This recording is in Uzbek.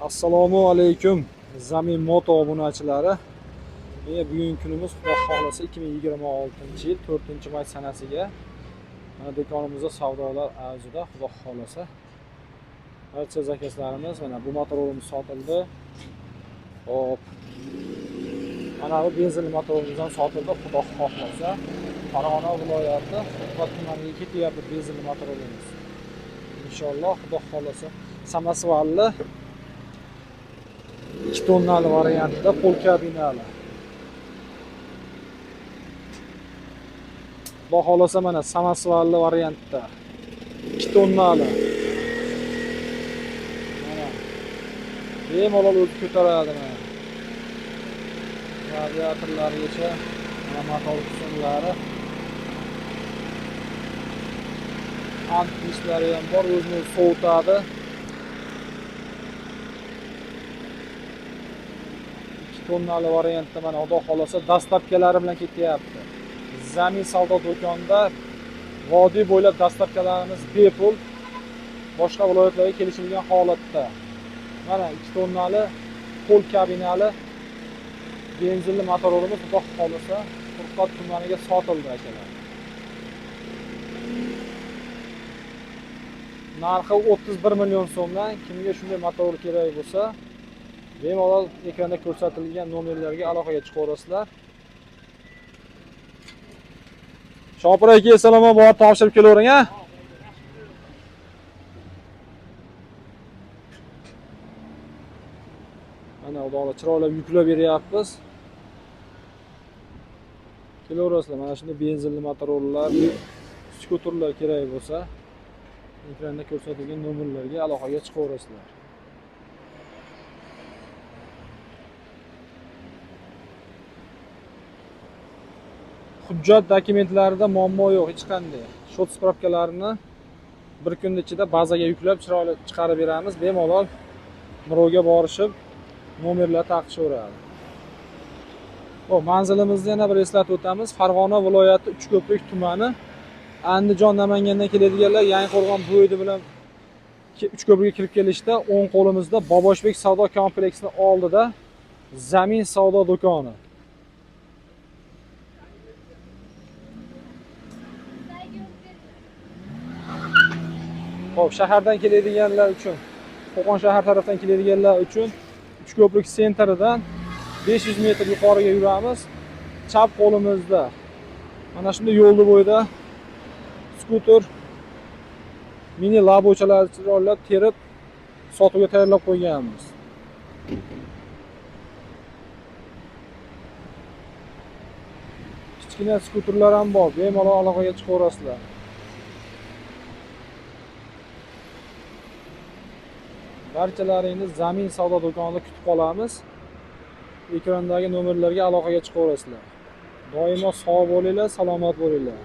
Assalomu alaykum Zamin Moto obunachilari. Bugungi kunimiz Xudo xolasa 2026-yil 4-may sanasiga mana do'konimizda savdolar avjida. Xudo xolasa barcha zakazlarimiz mana bu motorimiz sotildi. Hop. Mana bu benzinli motorimiz ham sotildi. Xudo xolasa Farg'ona viloyati Qo'qon tumaniga ketyapti benzinli motorimiz. Inshaalloh Xudo xolasa samasvalli 2 tonnali variantida pol kabinali. Xudo xolasa mana samasvalli variantda 2 tonnali. Mana bemalol o'tib ko'taradi mana. Radiatorlarigacha mana motor qismlari. Antishlari ham bor, o'zini sovutadi. 2 tonnali variantda mana Xudo xolasa dastlabkalari bilan ketyapti. Zamin savdo do'konida vodiy bo'ylab dastlabkalarimiz bepul boshqa viloyatlarga kelishilgan holatda. Mana 2 tonnali pol kabinali benzinli motorimiz Xudo xolasa Qo'qon tumaniga sotildi akalar. Narxi 31 million so'mdan. Kimga shunday motor kerak bo'lsa, bemalol ekranda ko'rsatilgan nomerlarga aloqaga chiqaverasizlar. Shopir aka, assalomu alaykum, topshirib kelavering a. Mana xudolar chiroylab yuklab beryapmiz. Kelaverasizlar. Mana shunday benzinli motorlar, skuterlar kerak bo'lsa, ekranda ko'rsatilgan nomerlarga aloqaga chiqaverasizlar. Hujjat dokumentlarida muammo yo'q, hech qanday. Shot spravkalarini bir kun ichida bazaga yuklab chiroyli chiqarib beramiz. Bemalol Miroga borishib nomerlar taqishaveradi. Xo'p, manzilimizni yana bir eslatib o'tamiz. Farg'ona viloyati Uchko'prik tumani, Andijon Namangandan keladiganlar Yangiqo'rg'on bo'yida bilan Uchko'prikka kirib kelishda o'ng qo'limizda Boboshbek savdo kompleksining oldida Zamin savdo do'koni. Xo'p, shahardan keladiganlar uchun, Qo'qon shahar tarafdan keladiganlar uchun Uchko'prik sentridan 500 metr yuqoriga yuramiz. Chap qo'limizda mana shunday yo'lni bo'yida skuter mini labochalar chiroylab terib sotuvga tayyorlab qo'yganmiz. Kichkina skuterlar ham bor, bemalol aloqaga chiqaverasizlar. Barchalaringizni Zamin savdo do'konida kutib qolamiz. Ekrandagi nomerlarga aloqaga chiqaverasizlar. Doimo sog' bo'linglar, salomat bo'linglar.